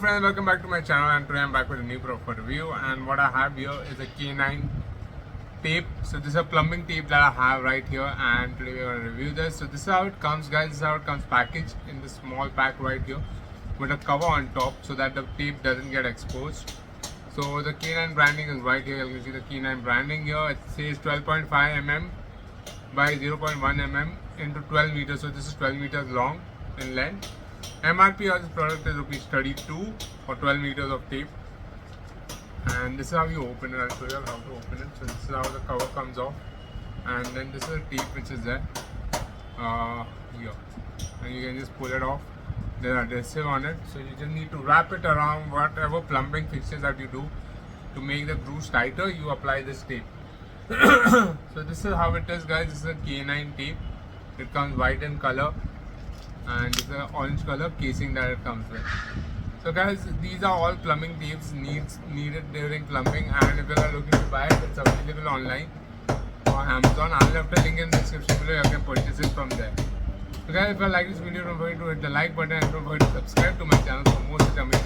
friends, welcome back to my channel, and today I'm back with a new product review. And what I have here is a K9 tape. So this is a plumbing tape that I have right here, and today we're going to review this. So this is how it comes, guys. This is how it comes packaged in this small pack right here with a cover on top so that the tape doesn't get exposed. So the K9 branding is right here. You can see the K9 branding here. It says 12.5 mm by 0.1 mm into 12 meters. So this is 12 meters long in length. MRP of this product is ₹32 for 12 meters of tape, and this is how you open it. I'll show you how to open it. So this is how the cover comes off, and then this is the tape which is there here, and you can just pull it off. There's adhesive on it, so you just need to wrap it around whatever plumbing fixtures that you do to make the grooves tighter. You apply this tape. So this is how it is, guys. This is a K9 tape. It comes white in color, and this is an orange color casing that it comes with. So guys, these are all plumbing tapes needed during plumbing, and if you are looking to buy it, it's available online on Amazon. I'll have the link in the description below. You can purchase it from there. So guys, if you like this video, don't forget to hit the like button and don't forget to subscribe to my channel for more such amazing